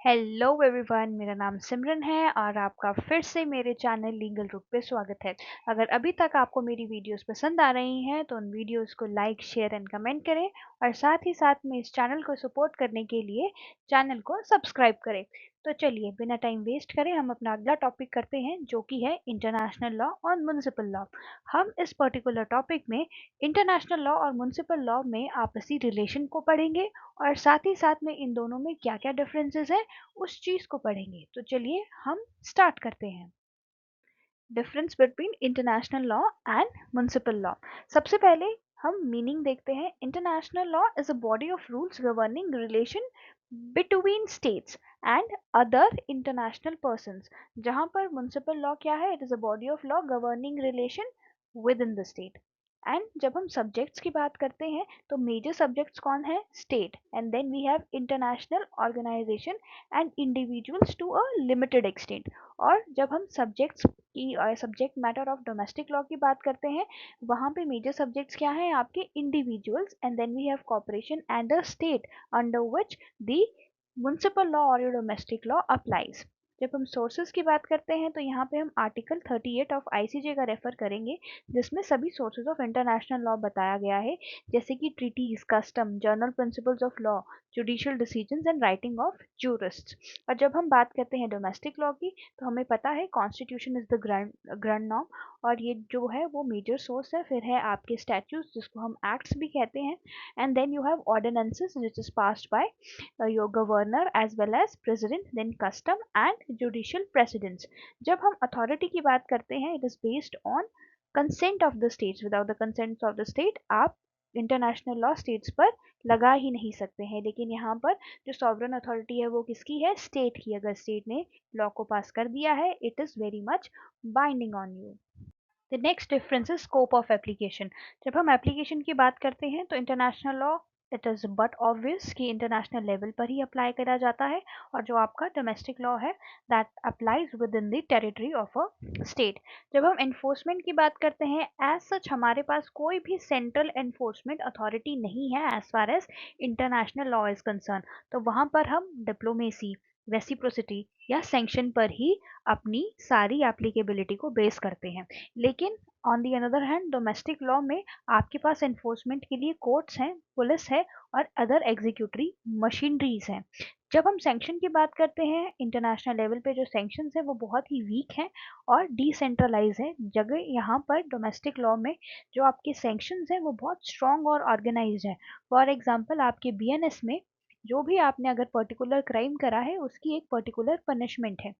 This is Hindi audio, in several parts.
हेलो एवरीवन, मेरा नाम सिमरन है और आपका फिर से मेरे चैनल लीगल रुक पे स्वागत है। अगर अभी तक आपको मेरी वीडियोस पसंद आ रही हैं तो उन वीडियोस को लाइक शेयर एंड कमेंट करें और साथ ही साथ में इस चैनल को सपोर्ट करने के लिए चैनल को सब्सक्राइब करें। तो चलिए बिना टाइम वेस्ट करें हम अपना अगला टॉपिक करते हैं जो कि है इंटरनेशनल लॉ और म्युनिसिपल लॉ। हम इस पर्टिकुलर टॉपिक में इंटरनेशनल लॉ और म्युनिसिपल लॉ में आपसी रिलेशन को पढ़ेंगे और साथ ही साथ में इन दोनों में क्या क्या डिफरेंसेस है उस चीज को पढ़ेंगे। तो चलिए हम स्टार्ट करते हैं। Difference between international law and municipal law. सबसे पहले हम मीनिंग देखते हैं। International law is a body of rules governing relation between states and other international persons. जहां पर म्युनिसिपल लॉ क्या है, it is a body of law governing relation with in the state. And जब हम सब्जेक्ट्स की बात करते हैं तो मेजर सब्जेक्ट्स कौन है, state, and then we have international organisation and individuals to a limited extent. और जब हम सब्जेक्ट्स की subject matter of domestic law की बात करते हैं, वहाँ पे मेजर सब्जेक्ट्स क्या हैं आपके, individuals, and then we have corporation and the state under which the municipal law और डोमेस्टिक लॉ अप्लाइज। जब हम सोर्सेज की बात करते हैं तो यहाँ पे हम आर्टिकल 38 ऑफ आईसीजे का रेफर करेंगे, जिसमें सभी सोर्सेज ऑफ इंटरनेशनल लॉ बताया गया है, जैसे कि treaties, custom, general principles of law, judicial decisions and writing of jurists. और जब हम बात करते हैं डोमेस्टिक लॉ की तो हमें पता है constitution is the grand norm, और ये जो है वो मेजर सोर्स है। फिर है आपके स्टैट्यूट्स जिसको हम एक्ट्स भी कहते हैं, and then you have ordinances which is passed by your governor as well as president, then custom and judicial precedents. जब हम authority की बात करते हैं, it is based on consent of the states. Without the consent of the state आप इंटरनेशनल लॉ स्टेट्स पर लगा ही नहीं सकते हैं। लेकिन यहाँ पर जो सॉवरन अथॉरिटी है वो किसकी है, स्टेट की। अगर स्टेट ने लॉ को पास कर दिया है, it is very much binding on you. The next difference is scope of application. जब हम एप्लीकेशन की बात करते हैं तो international law, it is but obvious कि इंटरनेशनल लेवल पर ही अप्लाई करा जाता है, और जो आपका डोमेस्टिक लॉ है that applies with in the territory of a state. जब हम एनफोर्समेंट की बात करते हैं, एज सच हमारे पास कोई भी सेंट्रल एनफोर्समेंट अथॉरिटी नहीं है as far as international law is concern. तो वहां पर हम डिप्लोमेसी, रेसिप्रोसिटी या सैंक्शन पर ही अपनी सारी एप्लीकेबिलिटी को बेस करते हैं। लेकिन on the another hand domestic law में आपके पास एनफोर्समेंट के लिए कोर्ट्स हैं, पुलिस है और अदर एग्जीक्यूटरी मशीनरीज हैं। जब हम सैंक्शन की बात करते हैं, इंटरनेशनल लेवल पे जो सैंक्शंस है वो बहुत ही वीक हैं और डिसेंट्रलाइज है। जगह यहाँ पर डोमेस्टिक लॉ में जो आपके सैंक्शंस हैं वो बहुत स्ट्रॉन्ग और ऑर्गेनाइज है। फॉर एग्जांपल आपके बीएनएस में जो भी आपने अगर पर्टिकुलर क्राइम करा है उसकी एक पर्टिकुलर पनिशमेंट है।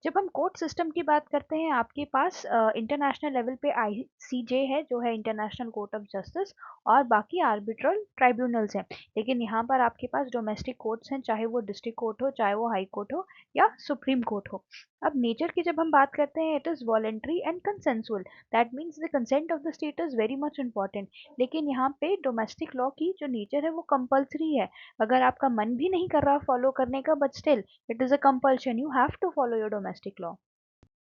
जब हम कोर्ट सिस्टम की बात करते हैं, आपके पास इंटरनेशनल लेवल पे आईसीजे है जो है इंटरनेशनल कोर्ट ऑफ जस्टिस, और बाकी आर्बिट्रल ट्राइब्यूनल्स हैं। लेकिन यहाँ पर आपके पास डोमेस्टिक कोर्ट्स हैं, चाहे वो डिस्ट्रिक्ट कोर्ट हो, चाहे वो हाई कोर्ट हो या सुप्रीम कोर्ट हो। अब नेचर की जब हम बात करते हैं, it is voluntary and consensual, that means the consent of the state is very much important. लेकिन यहाँ पे डोमेस्टिक लॉ की जो नेचर है वो कंपल्सरी है। अगर आपका मन भी नहीं कर रहा फॉलो करने का, but still it is a compulsion, you have to follow your domestic law.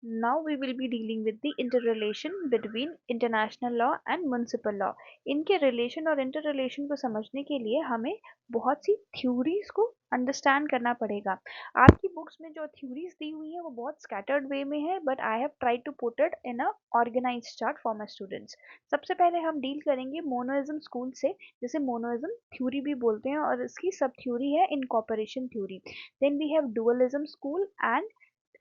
Now we will be dealing with the interrelation between international law and municipal law. इनके रिलेशन और इंटररिलेशन को समझने के लिए हमें बहुत सी थ्योरीज को अंडरस्टैंड करना पड़ेगा। आपकी बुक्स में जो थ्योरीज दी हुई है वो बहुत स्कैटर्ड वे में है, but I have tried to put it in a organised chart for my students. सबसे पहले हम डील करेंगे मोनोइज्म स्कूल से, जिसे मोनोइज्म थ्योरी भी बोलते हैं, और इसकी सब थ्योरी है incorporation theory. Then we have dualism school, and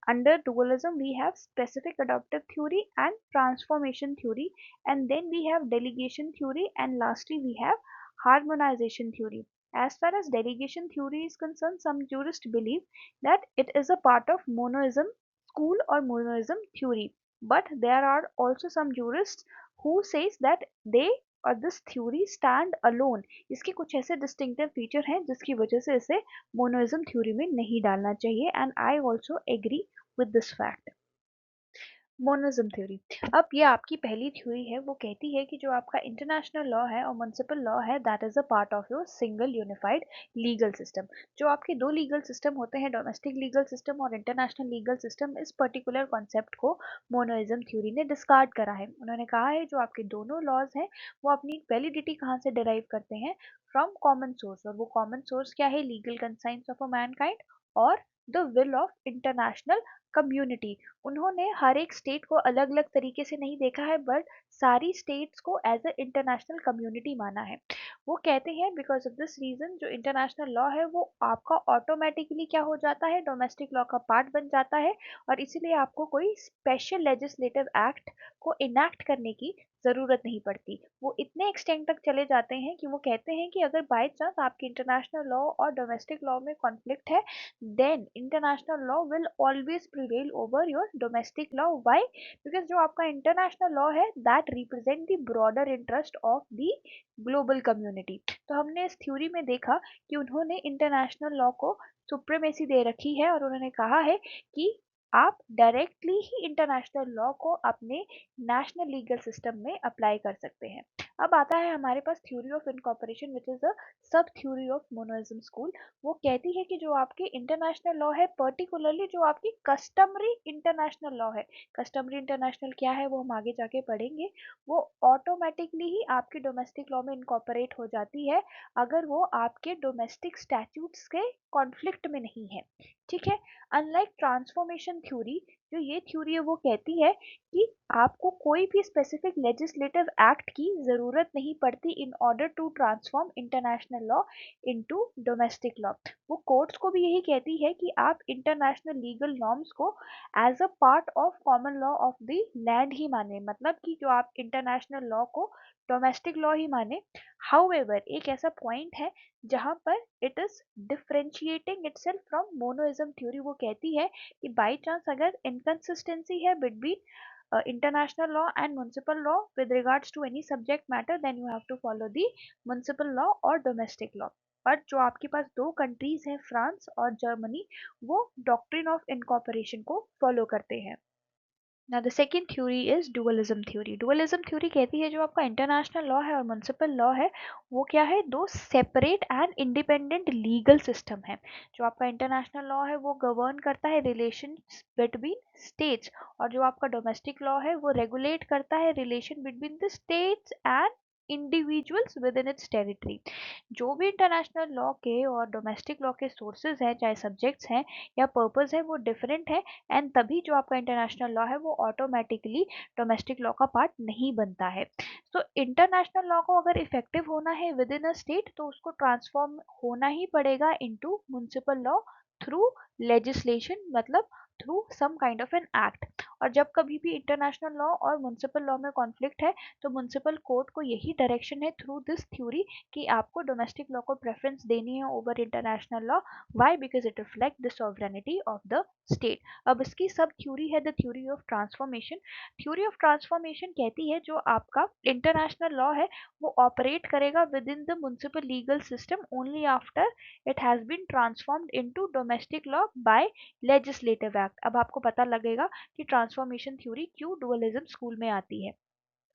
under dualism, we have specific adaptive theory and transformation theory, and then we have delegation theory, and lastly, we have harmonization theory. As far as delegation theory is concerned, some jurists believe that it is a part of monoism school or monoism theory, but there are also some jurists who says that they और दिस थ्योरी स्टैंड अलोन। इसके कुछ ऐसे डिस्टिंक्टिव फीचर हैं जिसकी वजह से इसे मोनोइज्म थ्योरी में नहीं डालना चाहिए, and I also agree with this fact. Monoism theory, अब ये आपकी पहली थ्योरी है। वो कहती है कि जो आपका इंटरनेशनल लॉ है और म्युनिसिपल लॉ है, that is a part of your single unified legal system. जो आपके दो लीगल सिस्टम होते हैं, डोमेस्टिक लीगल सिस्टम और इंटरनेशनल लीगल सिस्टम, इस पर्टिकुलर कॉन्सेप्ट को मोनोइज्म थ्योरी ने डिस्कार्ड करा है। उन्होंने कहा है जो आपके दोनों लॉज हैं वो अपनी वैलिडिटी कहाँ से डिराइव करते हैं, फ्रॉम कॉमन सोर्स। और वो कॉमन सोर्स क्या है, legal conscience of a mankind और the will of international community. उन्होंने हर एक स्टेट को अलग अलग तरीके से नहीं देखा है, बट सारी स्टेट्स को एज अ इंटरनेशनल कम्युनिटी माना है। वो कहते हैं बिकॉज ऑफ दिस रीजन जो इंटरनेशनल लॉ है वो आपका ऑटोमेटिकली क्या हो जाता है, डोमेस्टिक लॉ का पार्ट बन जाता है, और इसीलिए आपको कोई स्पेशल लेजिस्लेटिव एक्ट को इनैक्ट करने की ज़रूरत नहीं पड़ती। वो इतने एक्सटेंड तक चले जाते हैं कि वो कहते हैं कि अगर बाय चांस आपकी इंटरनेशनल लॉ और डोमेस्टिक लॉ में कॉन्फ्लिक्ट है, then international law will always prevail over your domestic law. Why? Because जो आपका इंटरनेशनल लॉ है that represent the broader interest of the global community. तो हमने इस थ्योरी में देखा कि उन्होंने इंटरनेशनल लॉ को सुप्रीमेसी दे रखी है, और उन्होंने कहा है कि आप डायरेक्टली ही इंटरनेशनल लॉ को अपने नेशनल लीगल सिस्टम में अप्लाई कर सकते हैं। अब आता है हमारे पास theory of incorporation which is a sub theory of मोनोइज्म school. वो कहती है कि जो आपके इंटरनेशनल लॉ है, पर्टिकुलरली जो आपकी कस्टमरी इंटरनेशनल लॉ है, कस्टमरी इंटरनेशनल क्या है वो हम आगे जाके पढ़ेंगे, वो ऑटोमेटिकली ही आपके डोमेस्टिक लॉ में इनकॉर्पोरेट हो जाती है अगर वो आपके डोमेस्टिक स्टैट्यूट्स के कॉन्फ्लिक्ट में नहीं है। ठीक है। अनलाइक ट्रांसफॉर्मेशन थ्योरी, जो ये थ्योरी है वो कहती है कि आपको कोई भी स्पेसिफिक लेजिस्लेटिव एक्ट की ज़रूरत नहीं पड़ती in order to transform international law into domestic law. वो कोर्ट्स को भी यही कहती है कि आप इंटरनेशनल लीगल नॉर्म्स को as a part of common law of the land ही माने, मतलब कि जो आप इंटरनेशनल लॉ को डोमेस्टिक लॉ ही माने। हाउएवर एक ऐसा पॉइंट है जहां पर it is differentiating itself from monoism theory. वो कहती है कि बाई चांस अगर इनकंसिस्टेंसी है between international law and municipal law with regards to any subject matter, then you have to follow the municipal law or domestic law। But जो आपके पास दो कंट्रीज हैं, फ्रांस और जर्मनी, वो डॉक्ट्रिन ऑफ इनकॉर्पोरेशन को फॉलो करते हैं। Now the second theory is dualism theory। dualism theory कहती है जो आपका इंटरनेशनल लॉ है और म्युनिसिपल लॉ है वो क्या है, दो separate and independent legal system है। जो आपका इंटरनेशनल लॉ है वो गवर्न करता है रिलेशंस बिटवीन स्टेट्स, और जो आपका डोमेस्टिक लॉ है वो रेगुलेट करता है relation between the states and individuals with in its territory. जो भी इंटरनेशनल लॉ के और डोमेस्टिक लॉ के सोर्सेज हैं, चाहे सब्जेक्ट्स हैं या पर्पस है, वो डिफरेंट है, एंड तभी जो आपका इंटरनेशनल लॉ है वो ऑटोमेटिकली डोमेस्टिक लॉ का पार्ट नहीं बनता है। तो इंटरनेशनल लॉ को अगर इफेक्टिव होना है विद इन अ स्टेट तो उसको ट्रांसफॉर्म होना ही पड़ेगा into municipal law through legislation, मतलब through some kind of an act. और जब कभी भी इंटरनेशनल लॉ और म्युनिसिपल लॉ में कॉन्फ्लिक्ट है तो म्युनिसिपल कोर्ट को यही डायरेक्शन है थ्रू दिस थ्योरी कि आपको डोमेस्टिक लॉ को प्रेफरेंस देनी है over international law. Why? Because it reflect the sovereignty of the state. अब इसकी सब थ्योरी है the theory of transformation. Theory of transformation कहती है जो आपका इंटरनेशनल लॉ है वो ऑपरेट करेगा within the municipal legal system only after it has been transformed into domestic law by legislative act. अब आपको पता लगेगा कि ट्रांसफॉर्मेशन थ्योरी क्यों डुअलिज्म स्कूल में आती है,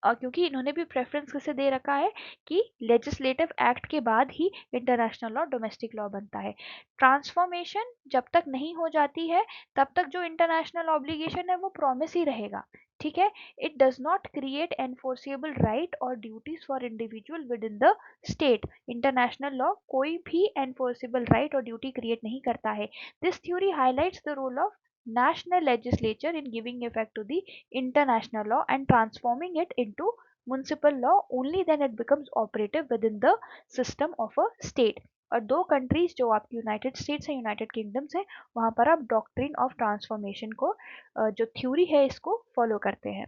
और क्योंकि इन्होंने भी प्रेफरेंस किसे दे रखा है कि लेजिस्लेटिव एक्ट के बाद ही इंटरनेशनल लॉ डोमेस्टिक लॉ बनता है। ट्रांसफॉर्मेशन जब तक नहीं हो जाती है तब तक जो इंटरनेशनल ऑब्लिगेशन है वो प्रॉमिस ही रहेगा। ठीक है। It does not create enforceable right और duties for individual within the state. International law कोई भी एनफोर्सिबल राइट और ड्यूटी क्रिएट नहीं करता है। This theory highlights the role of national legislature in giving effect to the international law and transforming it into municipal law only then it becomes operative within the system of a state। और दो कंट्रीज जो आपकी यूनाइटेड स्टेट्स हैं, यूनाइटेड किंगडम्स हैं, वहां पर आप डॉक्ट्रिन ऑफ ट्रांसफॉर्मेशन को जो थ्योरी है इसको फॉलो करते हैं।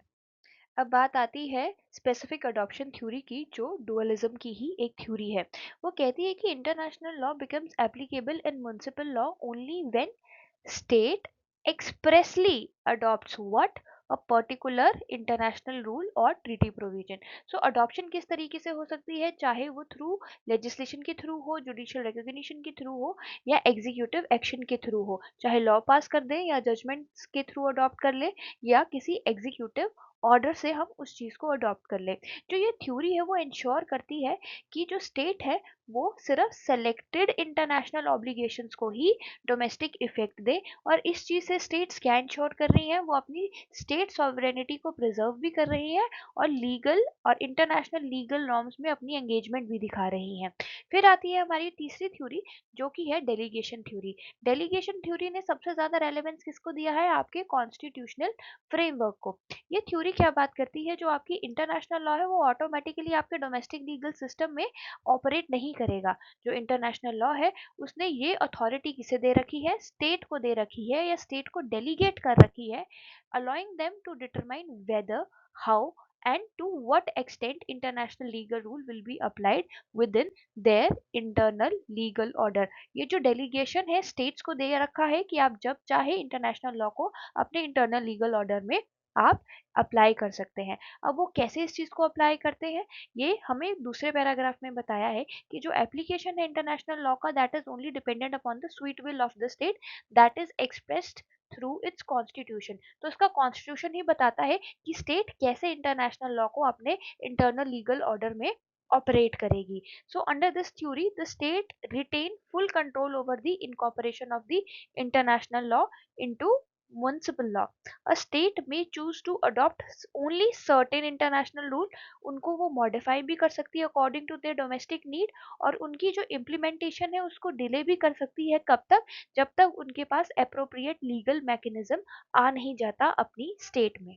अब बात आती है स्पेसिफिक अडॉप्शन थ्योरी की जो डुअलिज्म की ही एक थ्योरी है। वो कहती है कि international law becomes applicable in municipal law only when state expressly adopts what a particular international rule or treaty provision। so adoption किस तरीके से हो सकती है, चाहे वो थ्रू लेजिस्लेशन के थ्रू हो, जुडिशियल रिकॉग्निशन के थ्रू हो, या एग्जीक्यूटिव एक्शन के थ्रू हो, चाहे लॉ पास कर दें या जजमेंट्स के थ्रू अडॉप्ट कर ले या किसी एग्जीक्यूटिव ऑर्डर से हम उस चीज़ को अडॉप्ट कर ले। जो ये थ्योरी है वो इंश्योर करती है कि जो स्टेट है वो सिर्फ सेलेक्टेड इंटरनेशनल ऑब्लिगेशंस को ही डोमेस्टिक इफेक्ट दे। और इस चीज से स्टेट्स क्या इंश्योर कर रही हैं, वो अपनी स्टेट सॉवरेनिटी को प्रिजर्व भी कर रही है और लीगल और इंटरनेशनल लीगल नॉर्म्स में अपनी एंगेजमेंट भी दिखा रही हैं। फिर आती है हमारी तीसरी थ्योरी, जो कि है डेलीगेशन थ्योरी। डेलीगेशन थ्योरी ने सबसे ज्यादा रेलेवेंस किसको दिया है, आपके कॉन्स्टिट्यूशनल फ्रेमवर्क को। ये थ्योरी क्या बात करती है, जो आपकी इंटरनेशनल लॉ है वो ऑटोमेटिकली आपके डोमेस्टिक लीगल सिस्टम में ऑपरेट नहीं करेगा। जो इंटरनेशनल लॉ है उसने ये अथॉरिटी किसे दे रखी है, स्टेट को दे रखी है या स्टेट को डेलीगेट कर रखी है, allowing them to determine whether, how and to what extent international legal rule will be applied within their internal legal order। ये जो डेलीगेशन है स्टेट्स को दे रखा है कि आप जब चाहे इंटरनेशनल लॉ को अपने इंटरनल लीगल ऑर्डर में आप अप्लाई कर सकते हैं। अब वो कैसे इस चीज को अप्लाई करते हैं, ये हमें दूसरे पैराग्राफ में बताया है कि जो एप्लीकेशन है इंटरनेशनल लॉ का, that is only dependent upon the sweet will of the state that is expressed through it's constitution. तो इसका कॉन्स्टिट्यूशन ही बताता है कि स्टेट कैसे इंटरनेशनल लॉ को अपने इंटरनल लीगल ऑर्डर में ऑपरेट करेगी। So under this theory the state retain full control over the incorporation of the international law into municipal law। A state may choose to adopt only certain international rule। उनको वो मॉडिफाई भी कर सकती है according to their domestic need, और उनकी जो इम्प्लीमेंटेशन है उसको डिले भी कर सकती है। कब तक, जब तक उनके पास अप्रोप्रिएट लीगल मैकेनिज्म आ नहीं जाता अपनी स्टेट में।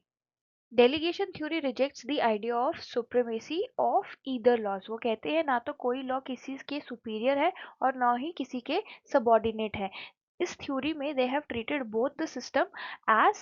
Delegation theory rejects the idea of supremacy of either laws. वो कहते हैं ना तो कोई लॉ किसी के सुपीरियर है और ना ही किसी के सबॉर्डिनेट है। इस थ्योरी में they have treated both the system as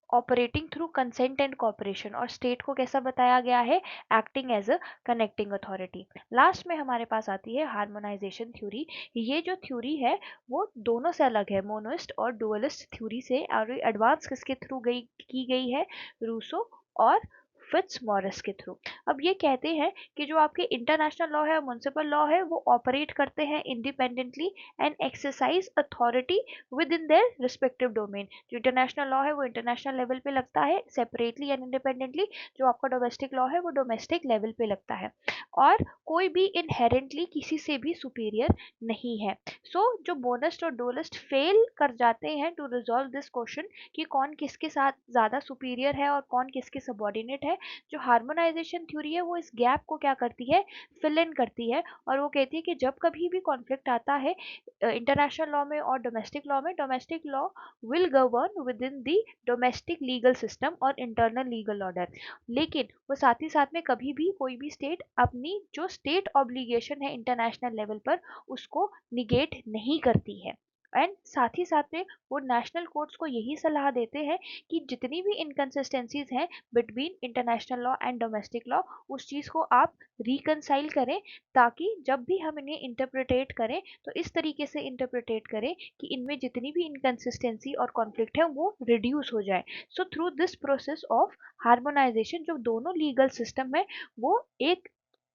operating through consent and cooperation, और स्टेट को कैसा बताया गया है, acting as a connecting authority. Last में हमारे पास आती है हार्मोनाइजेशन थ्योरी। ये जो थ्योरी है वो दोनों से अलग है, मोनोइस्ट और डुअलिस्ट थ्योरी से, और एडवांस किसके थ्रू गई की गई है, रूसो और फिट्जमॉरिस के थ्रू। अब ये कहते हैं कि जो आपके इंटरनेशनल लॉ है, म्युनिसिपल लॉ है, वो ऑपरेट करते हैं independently and exercise authority with in their respective domain. जो इंटरनेशनल लॉ है वो इंटरनेशनल लेवल पे लगता है सेपरेटली एंड इंडिपेंडेंटली, जो आपका डोमेस्टिक लॉ है वो डोमेस्टिक लेवल पे लगता है, और कोई भी इनहेरेंटली किसी से भी सुपीरियर नहीं है। सो जो मोनिस्ट और डुअलिस्ट फेल कर जाते हैं टू रिजॉल्व दिस क्वेश्चन कि कौन किसके साथ ज़्यादा सुपीरियर है और कौन किसके सबॉर्डिनेट है, जो हार्मोनाइजेशन थ्योरी है वो इस गैप को क्या करती है, फिल इन करती है। और वो कहती है कि जब कभी भी कॉन्फ्लिक्ट आता है इंटरनेशनल लॉ में और डोमेस्टिक लॉ में, domestic law will govern with in the domestic legal system और इंटरनल लीगल ऑर्डर। लेकिन वो साथ ही साथ में कभी भी कोई भी स्टेट अपनी जो स्टेट ऑब्लिगेशन है इंटरनेशनल लेवल पर उसको निगेट नहीं करती है। एंड साथ ही साथ में वो नेशनल कोर्ट्स को यही सलाह देते हैं कि जितनी भी इनकन्सिस्टेंसीज हैं between international law and domestic law, उस चीज़ को आप रिकनसाइल करें, ताकि जब भी हम इन्हें इंटरप्रिटेट करें तो इस तरीके से इंटरप्रिटेट करें कि इनमें जितनी भी इनकन्सिस्टेंसी और कॉन्फ्लिक्ट है वो रिड्यूस हो जाए। So through this process of harmonisation जो दोनों लीगल सिस्टम है वो एक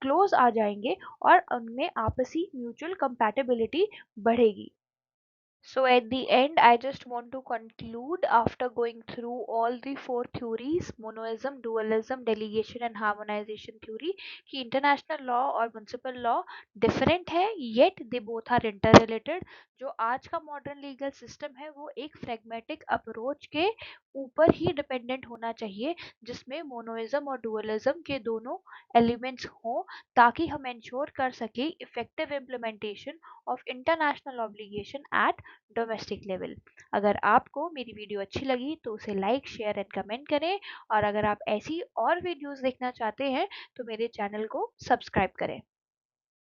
क्लोज आ जाएंगे और उनमें आपसी म्यूचुअल कंपैटिबिलिटी बढ़ेगी। So at the end, I just want to conclude after going through all the four theories, monoism, dualism, delegation and harmonization theory, कि international law और municipal law different है, yet they both are interrelated। जो आज का modern legal system है वो एक pragmatic approach के ऊपर ही dependent होना चाहिए, जिसमें monoism और dualism के दोनों elements हों, ताकि हम ensure कर सके effective implementation of international obligation at domestic level. अगर आपको मेरी वीडियो अच्छी लगी तो उसे लाइक शेयर एंड कमेंट करें, और अगर आप ऐसी और वीडियोस देखना चाहते हैं तो मेरे चैनल को सब्सक्राइब करें।